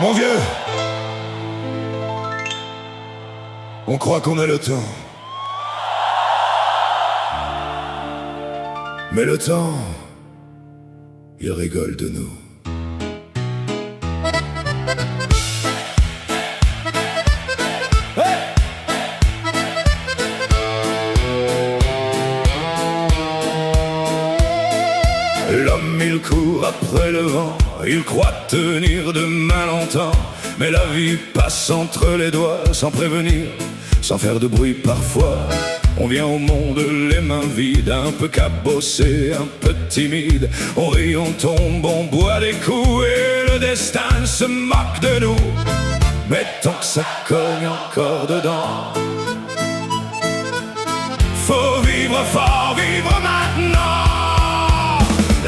Mon vieux, on croit qu'on a le temps. Mais le temps, il rigole de nous. L'homme il court après le vent, il croit tenir de main longtemps, mais la vie passe entre les doigts sans prévenir, sans faire de bruit parfois. On vient au monde les mains vides, un peu cabossé, un peu timide. On rit, on tombe, on boit des coups et le destin se moque de nous. Mais tant que ça cogne encore dedans, faut vivre fort, vivre maintenant.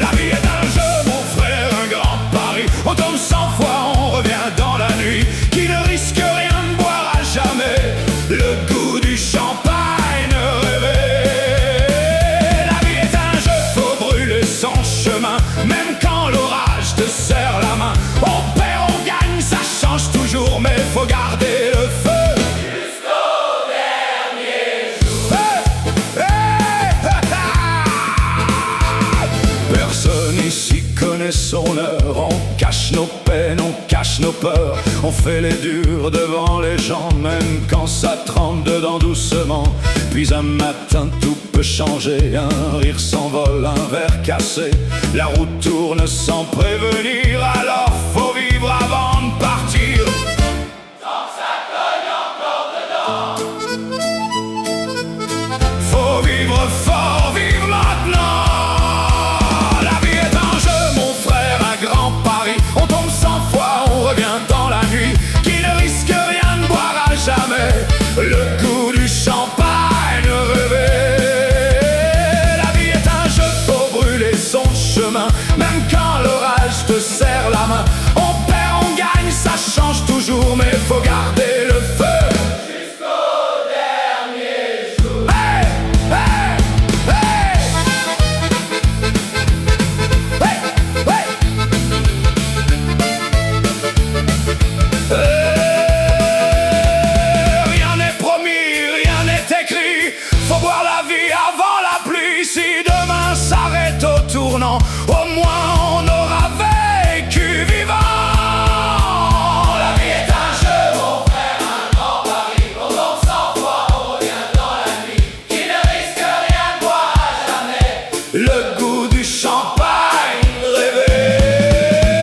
La vie est un jeu, mon frère, un grand pari. On tombe 100 fois, on revient dans la nuit. Qui ne risque rien ne boira jamais le goût du champagne rêvé. La vie est un jeu, faut brûler son chemin. Même quand l'orage te serre la main. On perd, on gagne, ça change toujours, mais faut garder le feu jusqu'au dernier jour. Personne ici connaît son heure. On cache nos peines, on cache nos peurs. On fait les durs devant les gens, même quand ça tremble dedans doucement. Puis un matin tout peut changer, un rire s'envole, un verre cassé. La route tourne sans prévenir, alors faut vivre avant de partir. Tant que ça cogne encore dedans, faut vivre fort, vivre maintenant. La vie est un jeu, mon frère, un grand pari. On tombe 100 fois, on revient dans la nuit. Qui ne risque rien ne boira jamais le goût du champagne rêvé. La vie est un jeu, faut brûler son chemin. Même quand l'orage te serre la main. On perd, on gagne, ça change toujours,